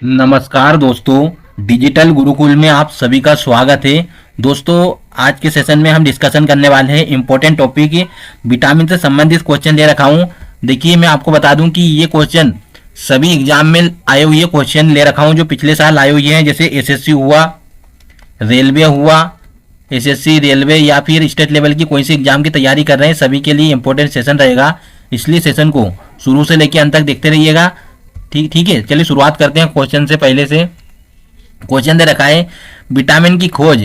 नमस्कार दोस्तों, डिजिटल गुरुकुल में आप सभी का स्वागत है। दोस्तों, आज के सेशन में हम डिस्कशन करने वाले हैं इम्पोर्टेंट टॉपिक विटामिन से संबंधित क्वेश्चन ले रखा हूँ। देखिए, मैं आपको बता दूं कि ये क्वेश्चन सभी एग्जाम में आए हुए क्वेश्चन ले रखा हूँ जो पिछले साल आए हुए हैं। जैसे एसएससी हुआ, रेलवे हुआ, एसएससी रेलवे या फिर स्टेट लेवल की कोई सी एग्जाम की तैयारी कर रहे हैं, सभी के लिए इंपॉर्टेंट सेशन रहेगा। इसलिए सेशन को शुरू से लेकर अंत तक देखते रहिएगा। ठीक है, चलिए शुरुआत करते हैं क्वेश्चन से। पहले से क्वेश्चन दे रखा है, विटामिन की खोज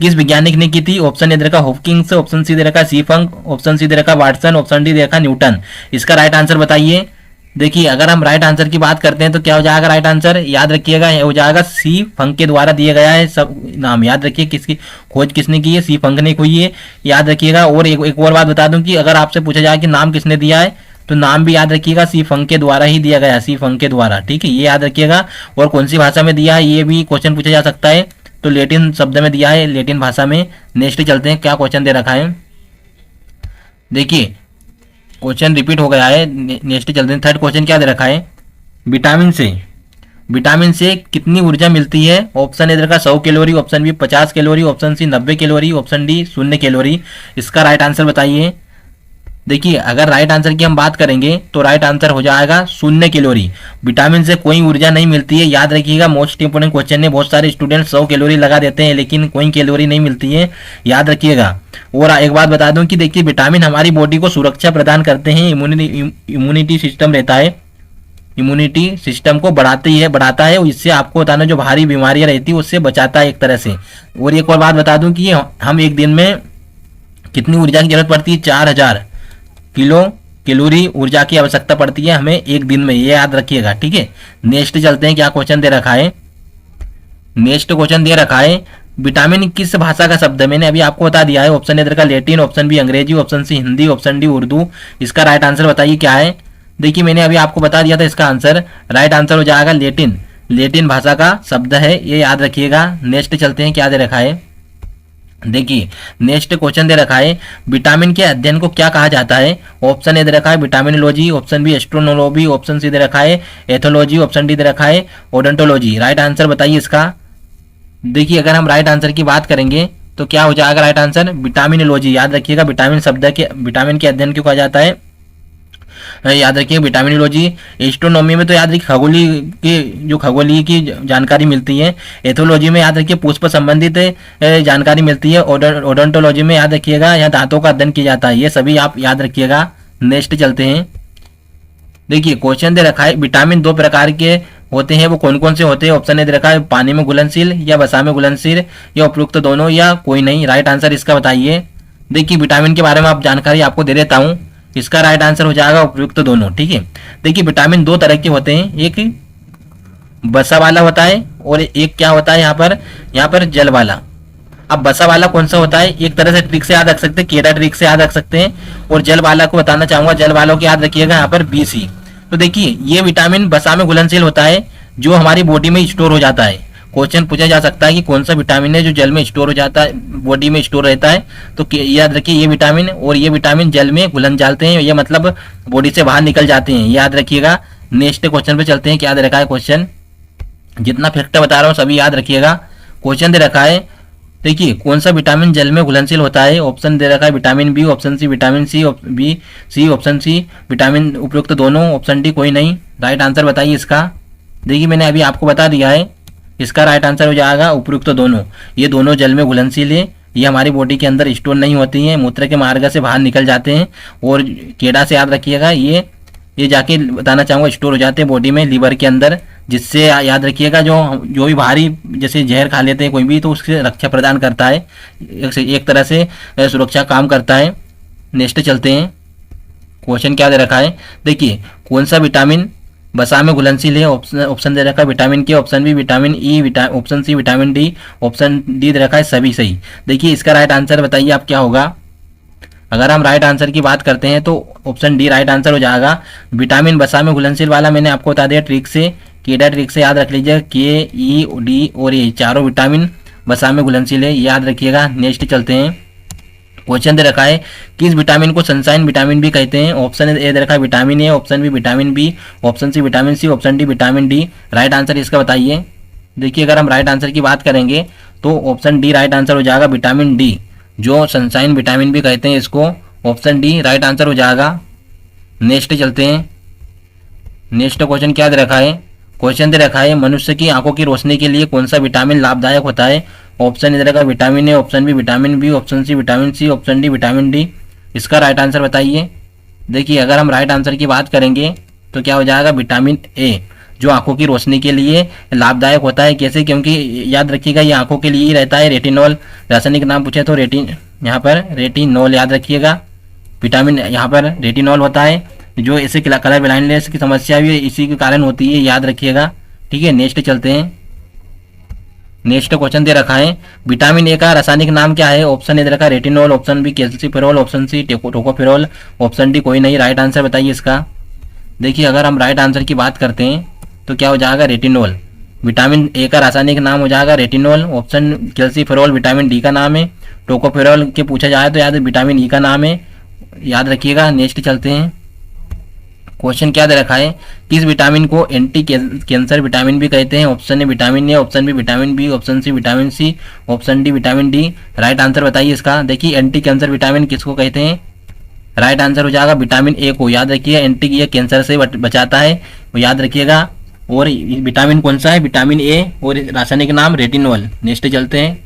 किस वैज्ञानिक ने की थी? ऑप्शन ए दे रखा हॉकिंग्स, ऑप्शन सी दे रखा सी फंक, ऑप्शन सी दे रखा वाटसन, ऑप्शन डी दे रखा न्यूटन। इसका राइट आंसर बताइए। देखिए, अगर हम राइट आंसर की बात करते हैं तो क्या हो जाएगा राइट आंसर? याद रखिएगा, हो जाएगा सी फंक के द्वारा दिया गया है। सब नाम याद रखिए, किसकी खोज किसने की है? सी फंक ने की है, याद रखिएगा। और एक और बात बता दूं कि अगर आपसे पूछा जाए कि नाम किसने दिया है तो नाम भी याद रखिएगा, सी फंक के द्वारा ही दिया गया, सी फंक के द्वारा। ठीक है, ये याद रखिएगा। और कौन सी भाषा में दिया है ये भी क्वेश्चन पूछा जा सकता है, तो लेटिन शब्द में दिया है, लेटिन भाषा में। नेक्स्ट चलते हैं, क्या क्वेश्चन दे रखा है। देखिए, क्वेश्चन रिपीट हो गया है। नेक्स्ट चलते हैं, थर्ड क्वेश्चन क्या दे रखा है, विटामिन से कितनी ऊर्जा मिलती है? ऑप्शन ए दे रखा 100 calorie, option B 50 calorie, option C 90 calorie, option D 0 calorie. इसका राइट आंसर बताइए। देखिए, अगर राइट आंसर की हम बात करेंगे तो राइट आंसर हो जाएगा 0 कैलोरी। विटामिन से कोई ऊर्जा नहीं मिलती है, याद रखिएगा। मोस्ट इंपोर्टेंट क्वेश्चन है, बहुत सारे स्टूडेंट 100 कैलोरी लगा देते हैं लेकिन कोई कैलोरी नहीं मिलती है, याद रखिएगा। और एक बात बता दूं कि देखिए, विटामिन हमारी बॉडी को सुरक्षा प्रदान करते हैं, इम्यूनिटी सिस्टम रहता है, इम्यूनिटी सिस्टम को बढ़ाता है। इससे आपको बताना, जो भारी बीमारियां रहती है उससे बचाता है एक तरह से। और एक और बात बता दूं कि हम एक दिन में कितनी ऊर्जा की जरूरत पड़ती है? 4000 कैलोरी ऊर्जा की आवश्यकता पड़ती है हमें एक दिन में, ये याद रखिएगा। ठीक है, नेक्स्ट चलते हैं, क्या क्वेश्चन दे रखा है। नेक्स्ट क्वेश्चन दे रखा है, विटामिन किस भाषा का शब्द है? मैंने अभी आपको बता दिया है। ऑप्शन ए का Latin, option B Angrezi, option C Hindi, option D Urdu. इसका राइट आंसर बताइए क्या है। देखिए, मैंने अभी आपको बता दिया था इसका आंसर। राइट आंसर हो जाएगा लेटिन भाषा का शब्द है, ये याद रखिएगा। नेक्स्ट चलते हैं, क्या दे रखा है। देखिए, नेक्स्ट क्वेश्चन दे रखा है, विटामिन के अध्ययन को क्या कहा जाता है? ऑप्शन ए दे रखा है विटामिनोलॉजी, ऑप्शन बी एस्ट्रोनोलॉजी, ऑप्शन सी दे रखा है एथोलॉजी, ऑप्शन डी दे रखा है ओडोंटोलॉजी। राइट आंसर बताइए इसका। देखिए, अगर हम राइट आंसर की बात करेंगे तो क्या हो जाएगा राइट आंसर? विटामिनोलॉजी। याद रखिएगा, विटामिन के अध्ययन क्यों कहा जाता है, याद रखिए विटामिनोलॉजी। एस्ट्रोनॉमी में तो याद रखिए खगोलीय की जानकारी मिलती है। एथोलॉजी में याद रखिए पुष्प संबंधित जानकारी मिलती है। ओडोंटोलॉजी में याद रखिएगा यहाँ दांतों का अध्ययन किया जाता है। ये सभी आप याद रखिएगा। नेक्स्ट चलते हैं। देखिए, क्वेश्चन दे रखा है, विटामिन 2 प्रकार के होते हैं, वो कौन कौन से होते हैं? ऑप्शन ए दे रखा है पानी में घुलनशील, या वसा में घुलनशील, या उपयुक्त दोनों, या कोई नहीं। राइट आंसर इसका बताइए। देखिए, विटामिन के बारे में आप जानकारी आपको दे देता हूँ। इसका राइट आंसर हो जाएगा उपयुक्त दोनों। ठीक है, देखिए, विटामिन 2 तरह के होते हैं, एक बसा वाला होता है और एक क्या होता है यहाँ पर जल वाला। अब बसा वाला कौन सा होता है? एक तरह से ट्रिक से याद रख सकते हैं, केरा ट्रिक से याद रख सकते हैं। और जल वाला को बताना चाहूंगा, जल वालों को याद रखिएगा यहाँ पर BC। तो देखिए, ये विटामिन बसा में घुलनशील होता है, जो हमारी बॉडी में स्टोर हो जाता है। क्वेश्चन पूछा जा सकता है कि कौन सा विटामिन है जो जल में स्टोर हो जाता है, बॉडी में स्टोर रहता है। तो याद रखिए, ये विटामिन और ये विटामिन जल में घुलन जाते हैं, ये मतलब बॉडी से बाहर निकल जाते हैं, याद रखिएगा। नेक्स्ट क्वेश्चन पे चलते हैं, क्या दे रखा है क्वेश्चन। जितना फैक्टर बता रहा हूँ सभी याद रखिएगा। क्वेश्चन दे रखा है, देखिए, कौन सा विटामिन जल में घुलनशील होता है? ऑप्शन दे रखा है vitamin B, option C vitamin C, option C vitamin उपयुक्त दोनों, ऑप्शन डी कोई नहीं। राइट आंसर बताइए इसका। देखिए, मैंने अभी आपको बता दिया है, इसका राइट आंसर हो जाएगा उपयुक्त दोनों। ये दोनों जल में घुलनशील है, ये हमारी बॉडी के अंदर स्टोर नहीं होती हैं, मूत्र के मार्ग से बाहर निकल जाते हैं। और केड़ा से याद रखिएगा, ये जाके बताना चाहूँगा स्टोर हो जाते हैं बॉडी में, लीवर के अंदर, जिससे याद रखिएगा जो भी भारी जैसे जहर खा लेते हैं कोई भी, तो उससे रक्षा प्रदान करता है, एक तरह से सुरक्षा काम करता है। नेक्स्ट चलते हैं, क्वेश्चन क्या दे रखा है। देखिए, कौन सा विटामिन बसा में घुलनशील है? ऑप्शन दे रखा है vitamin K, option B vitamin E, option C vitamin D, option D दे रखा है सभी सही। देखिए, इसका राइट आंसर बताइए आप क्या होगा। अगर हम राइट आंसर की बात करते हैं तो ऑप्शन डी राइट आंसर हो जाएगा। विटामिन बसा में घुलनशील वाला मैंने आपको बता दिया ट्रिक से, केडा ट्रिक से याद रख लीजिए। KE, D और E चारों विटामिन बसा में घुलनशील है, याद रखिएगा। नेक्स्ट चलते हैं, क्वेश्चन दे रखा है किस विटामिन को सनशाइन विटामिन बी कहते हैं। ऑप्शन ए दे रखा है vitamin A, option B vitamin B, option C vitamin C, option D vitamin D. Right answer इसका बताइए। देखिए अगर हम राइट आंसर की बात करेंगे तो ऑप्शन डी राइट आंसर हो जाएगा, विटामिन डी जो सनशाइन विटामिन बी कहते हैं इसको। ऑप्शन डी राइट आंसर हो जाएगा। नेक्स्ट चलते हैं। नेक्स्ट क्वेश्चन क्या दे रखा है। क्वेश्चन दे रखा है मनुष्य की आंखों की रोशनी के लिए कौन सा विटामिन लाभदायक होता है। ऑप्शन ए का vitamin A, option B vitamin B, option C vitamin C, option D vitamin D. इसका राइट आंसर बताइए। देखिए अगर हम राइट आंसर की बात करेंगे तो क्या हो जाएगा, विटामिन ए जो आंखों की रोशनी के लिए लाभदायक होता है। कैसे, क्योंकि याद रखिएगा ये आंखों के लिए ही रहता है। रेटिनॉल रासायनिक नाम पूछे तो यहाँ पर रेटिनॉल याद रखिएगा। विटामिन यहाँ पर रेटिनॉल होता है जो ऐसे कलर ब्लाइंडनेस की समस्या भी इसी के कारण होती है, याद रखिएगा। ठीक है, नेक्स्ट चलते हैं। नेक्स्ट क्वेश्चन दे रखा है विटामिन ए का रासायनिक नाम क्या है। ऑप्शन ए दे रखा है retinol, option B calciferol, option C tocopherol, option D कोई नहीं। राइट आंसर बताइए इसका। देखिए अगर हम राइट आंसर की बात करते हैं तो क्या हो जाएगा, रेटिनॉल। विटामिन ए का रासायनिक नाम हो जाएगा retinol. Option calciferol vitamin D का नाम है। टोकोफेरॉल के पूछा जाए तो याद विटामिन ई का नाम है, याद रखिएगा। नेक्स्ट चलते हैं। क्वेश्चन क्या दे रखा है किस विटामिन को एंटी कैंसर विटामिन भी कहते हैं। Option A vitamin A, option B vitamin B, option C vitamin C, option D vitamin D. Right answer बताइए इसका। देखिए एंटी कैंसर विटामिन किसको कहते हैं। राइट आंसर हो जाएगा विटामिन ए को, याद रखिए। एंटी ये कैंसर से बचाता है, वो याद रखिएगा। और विटामिन कौन सा है, विटामिन ए, और रासायनिक नाम रेटिनॉल। नेक्स्ट चलते हैं।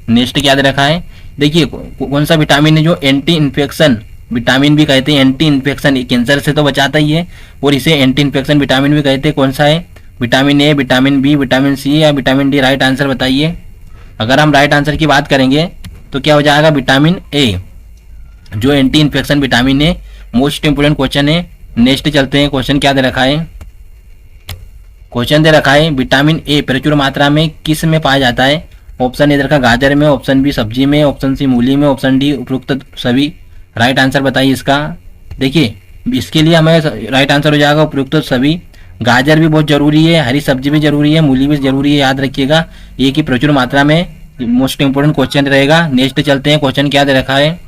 नेक्स्ट क्या दे रखा है। देखिए कौन सा विटामिन है जो एंटी इन्फेक्शन विटामिन भी कहते हैं। एंटी इन्फेक्शन कैंसर से तो बचाता ही है और इसे एंटी इन्फेक्शन विटामिन भी कहते हैं। कौन सा है, vitamin A, vitamin B, vitamin C या विटामिन डी। राइट आंसर बताइए। अगर हम राइट आंसर की बात करेंगे तो क्या हो जाएगा, विटामिन ए जो एंटी इन्फेक्शन विटामिन है। मोस्ट इंपोर्टेंट क्वेश्चन है। नेक्स्ट चलते हैं। क्वेश्चन क्या दे रखा है। क्वेश्चन दे रखा है विटामिन ए प्रचुर मात्रा में किस में पाया जाता है। ऑप्शन ए दे रखा गाजर में, ऑप्शन बी सब्जी में, ऑप्शन सी मूली में, ऑप्शन डी उपरोक्त सभी। राइट आंसर बताइए इसका। देखिए इसके लिए हमें राइट आंसर हो जाएगा उपरोक्त सभी। गाजर भी बहुत जरूरी है, हरी सब्जी भी जरूरी है, मूली भी जरूरी है, याद रखिएगा। ये की प्रचुर मात्रा में मोस्ट इंपोर्टेंट क्वेश्चन रहेगा। नेक्स्ट चलते हैं। क्वेश्चन क्या दे रखा है।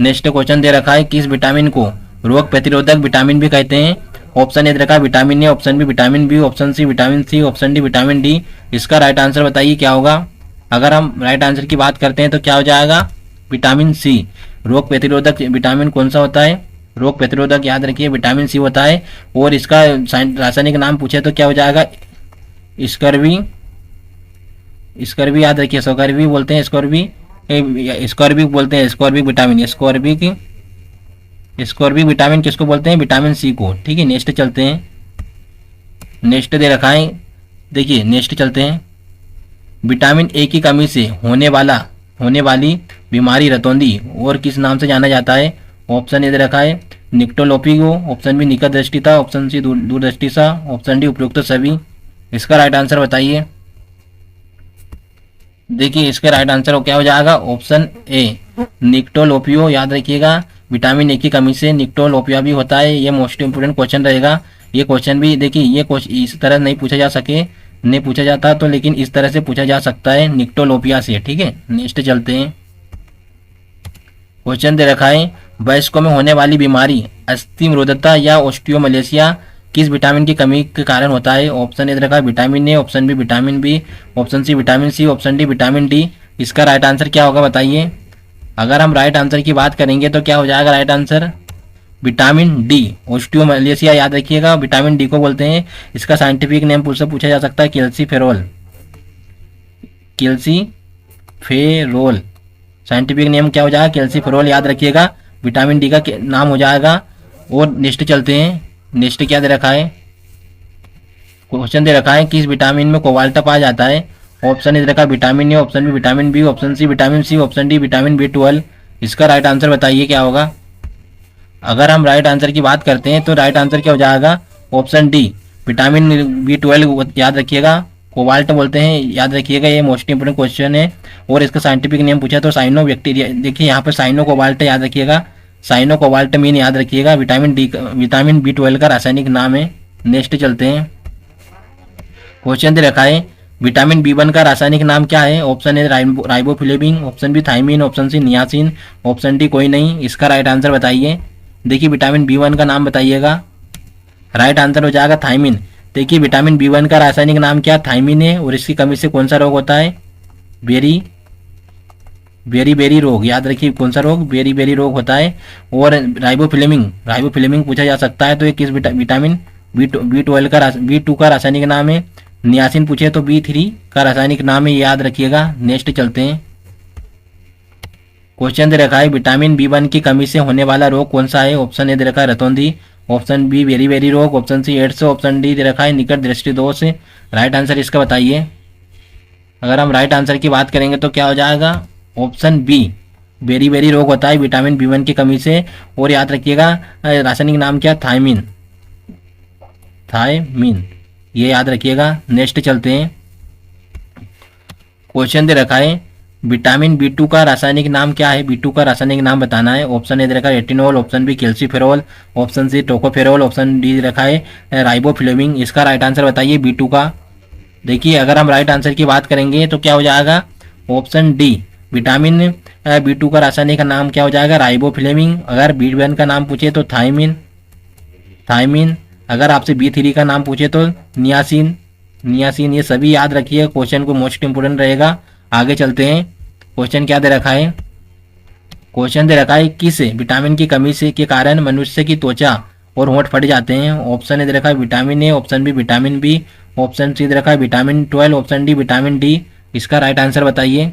नेक्स्ट क्वेश्चन दे रखा है किस विटामिन को रोग प्रतिरोधक विटामिन भी कहते हैं। ऑप्शन ए दे रखा है vitamin A, option B vitamin B, option C vitamin C, option D vitamin D. इसका राइट आंसर बताइए क्या होगा। अगर हम राइट आंसर की बात करते हैं तो क्या हो जाएगा, विटामिन सी। रोग प्रतिरोधक विटामिन कौन सा होता है, रोग प्रतिरोधक याद रखिए विटामिन सी होता है। और इसका रासायनिक नाम पूछे तो क्या हो जाएगा, स्कर्वी। स्कर्वी याद रखिए, स्कर्वी बोलते हैं, स्कॉर्बिक बोलते हैं, स्कॉर्बिक विटामिन, स्कॉर्बिक विटामिन किसको बोलते हैं, विटामिन सी को। ठीक है, नेक्स्ट चलते हैं। नेक्स्ट दे रखा है, देखिए नेक्स्ट चलते हैं। विटामिन ए की कमी से होने वाली बीमारी रतौंधी और किस नाम से जाना जाता है। ऑप्शन ए दे रखा है निक्टोलोपिगो, ऑप्शन बी निकट दृष्टिता, ऑप्शन सी दूरदृष्टिता, ऑप्शन डी उपयुक्त सभी। इसका राइट आंसर बताइए। देखिए इसका राइट आंसर क्या हो जाएगा, ऑप्शन ए निक्टोलोपियो। याद रखिएगा विटामिन ए की कमी से निक्टोलोपिया भी होता है। ये मोस्ट इंपोर्टेंट क्वेश्चन रहेगा। ये क्वेश्चन भी देखिए ये क्वेश्चन इस तरह नहीं पूछा जाता तो, लेकिन इस तरह से पूछा जा सकता है निक्टोलोपिया से। ठीक है, नेक्स्ट चलते हैं। क्वेश्चन दे रखा है वयस्कों में होने वाली बीमारी अस्थिमरोधकता या ऑस्टियोमलेशिया किस विटामिन की कमी के कारण होता है। ऑप्शन ए दे रखा है vitamin A, option B vitamin B, option C vitamin C, option D vitamin D. इसका राइट आंसर क्या होगा बताइए। अगर हम राइट आंसर की बात करेंगे तो क्या हो जाएगा right answer, vitamin D. Osteomalacia याद रखिएगा विटामिन डी को बोलते हैं। इसका साइंटिफिक नेम पूछा जा सकता है कैल्सीफेरोल। साइंटिफिक नेम क्या हो जाएगा, कैल्सीफेरोल। याद रखिएगा विटामिन डी का नाम हो जाएगा। और नेक्स्ट चलते हैं। नेक्स्ट क्या दे रखा है, क्वेश्चन दे रखा है किस विटामिन में कोबाल्ट पाया जाता है। ऑप्शन ए दे रखा है vitamin A, option B vitamin B, option C vitamin C, option D vitamin B12। इसका राइट आंसर बताइए क्या होगा। अगर हम राइट आंसर की बात करते हैं तो राइट आंसर क्या हो जाएगा, ऑप्शन डी विटामिन B12। याद रखिएगा कोबाल्ट बोलते हैं, याद रखिएगा ये मोस्ट इंपोर्टेंट क्वेश्चन है। और इसका साइंटिफिक नेम पूछा तो साइनो बैक्टीरिया। देखिए यहाँ पर साइनो कोबाल्ट याद रखिएगा, साइनो कोबाल्ट मीन याद रखिएगा विटामिन B12 का रासायनिक नाम है। नेक्स्ट चलते हैं। क्वेश्चन दे रखा है विटामिन बी1 का रासायनिक नाम क्या है? Option A riboflavin, option B thiamine, option C niacin, option D कोई नहीं। इसका राइट आंसर बताइए। देखिए विटामिन बी1 का नाम बताइएगा। राइट आंसर हो जाएगा थाइमिन। देखिए विटामिन बी1 का रासायनिक नाम क्या? थाइमिन है। और इसकी कमी से कौन सा रोग होता है? बेरी बेरी रोग। याद रखिए कौन सा रोग? बेरी रोग होता है। और राइबोफ्लेविन पूछा जा सकता है, तो ये किस विटामिन बी2 का रासायनिक नाम है। नियासिन पूछे तो बी3 का रासायनिक नाम है, याद रखिएगा। नेक्स्ट चलते हैं। क्वेश्चन दे रखा है विटामिन बी1 की कमी से होने वाला रोग कौन सा है? ऑप्शन ए दे रखा है रतौंधी, ऑप्शन बी बेरी रोग, option C AIDS, option D दे रखा है निकट दृष्टि दोष। राइट आंसर इसका बताइए। अगर हम राइट आंसर की बात करेंगे तो क्या हो जाएगा? ऑप्शन बी बेरी रोग होता है विटामिन बी1 की कमी से। और याद रखिएगा रासायनिक नाम क्या? थायमीन, ये याद रखिएगा। नेक्स्ट चलते हैं। क्वेश्चन दे रखा है विटामिन बी2 का रासायनिक नाम क्या है? बी2 का रासायनिक नाम बताना है। ऑप्शन ए दे रखा है retinol, option B calciferol, option C tocopherol, option D दे रखा है राइबोफ्लेविन। इसका राइट आंसर बताइए बी2 का। देखिए अगर हम राइट आंसर की बात करेंगे तो क्या हो जाएगा? ऑप्शन डी विटामिन बी2 का रासायनिक नाम क्या हो जाएगा? राइबोफ्लेविन। अगर बी1 का नाम पूछे तो थाइमिन। अगर आपसे बी3 का नाम पूछे तो नियासिन। ये सभी याद रखिए, क्वेश्चन को मोस्ट इंपोर्टेंट रहेगा। आगे चलते हैं। क्वेश्चन क्या दे रखा है? क्वेश्चन दे रखा है किस विटामिन की कमी से के कारण मनुष्य की त्वचा और होंठ फट जाते हैं? ऑप्शन ए दे रखा है vitamin A, option B vitamin B, option C दे रखा है vitamin 12, option D vitamin D. इसका राइट आंसर बताइए।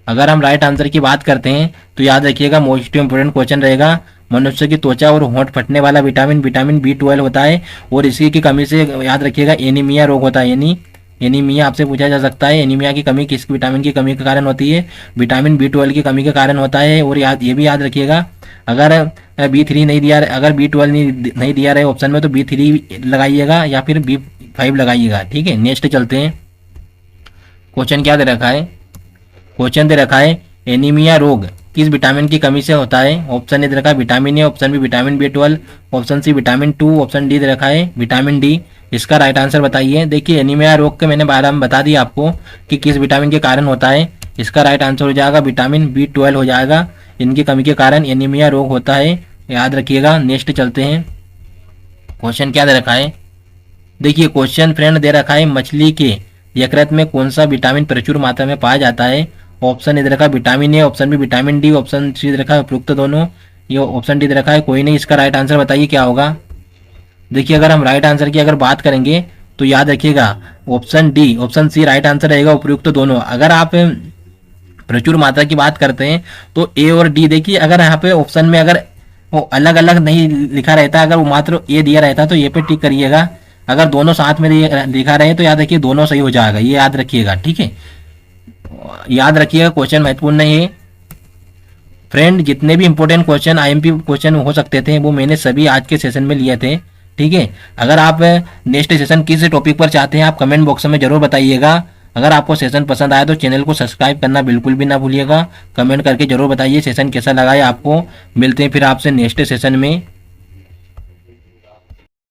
अगर हम राइट आंसर की बात करते हैं तो याद रखिएगा मोस्ट इंपोर्टेंट क्वेश्चन रहेगा। मनुष्य की त्वचा और होंठ फटने वाला विटामिन बी12 होता है। और इसी की कमी से याद रखिएगा एनीमिया रोग होता है। एनीमिया आपसे पूछा जा सकता है। एनीमिया की कमी किस विटामिन की कमी के कारण होती है? विटामिन बी12 की कमी के कारण होता है। और ये भी याद रखिएगा अगर बी3 नहीं दिया, अगर बी12 नहीं दिया रहे ऑप्शन में तो बी3 लगाइएगा या फिर बी5 लगाइएगा। ठीक है, नेक्स्ट चलते हैं। क्वेश्चन क्या दे रखा है? क्वेश्चन दे रखा है एनीमिया रोग किस विटामिन की कमी से होता है? ऑप्शन ए दे रखा है vitamin A, option B vitamin बी12, option C vitamin 2, option D दे रखा है विटामिन डी। इसका राइट आंसर बताइए। देखिए एनीमिया रोग के मैंने बारे में बता दिया आपको कि किस विटामिन के कारण होता है। इसका राइट आंसर हो जाएगा विटामिन बी12 हो जाएगा। इनकी कमी के कारण एनीमिया रोग होता है, याद रखिएगा। नेक्स्ट चलते हैं। क्वेश्चन क्या दे रखा है? देखिए क्वेश्चन फ्रेंड दे रखा है मछली के यकृत में कौन सा विटामिन प्रचुर मात्रा में पाया जाता है? ऑप्शन ए दे रखा है vitamin A, option B vitamin D, option C दे रखा है उपयुक्त दोनों, ये ऑप्शन डी दे रखा है कोई नहीं। इसका राइट आंसर बताइए क्या होगा? देखिए अगर हम राइट आंसर की अगर बात करेंगे तो याद रखिएगा option D, option C right answer रहेगा उपयुक्त दोनों। अगर आप प्रचुर मात्रा की बात करते हैं तो ए और डी, देखिए अगर यहाँ पे ऑप्शन में अगर वो अलग अलग नहीं लिखा रहता, अगर वो मात्र ए दिया रहता तो ए पे टिक करिएगा। अगर दोनों साथ में लिखा रहे तो याद रखिए दोनों सही हो जाएगा, ये याद रखिएगा। ठीक है, याद रखिएगा क्वेश्चन महत्वपूर्ण है फ्रेंड। जितने भी इंपॉर्टेंट क्वेश्चन आईएमपी क्वेश्चन हो सकते थे वो मैंने सभी आज के सेशन में लिए थे। ठीक है, अगर आप नेक्स्ट सेशन किस टॉपिक पर चाहते हैं आप कमेंट बॉक्स में जरूर बताइएगा। अगर आपको सेशन पसंद आया तो चैनल को सब्सक्राइब करना बिल्कुल भी ना भूलिएगा। कमेंट करके जरूर बताइए सेशन कैसा लगा है आपको। मिलते हैं फिर आपसे नेक्स्ट सेशन में।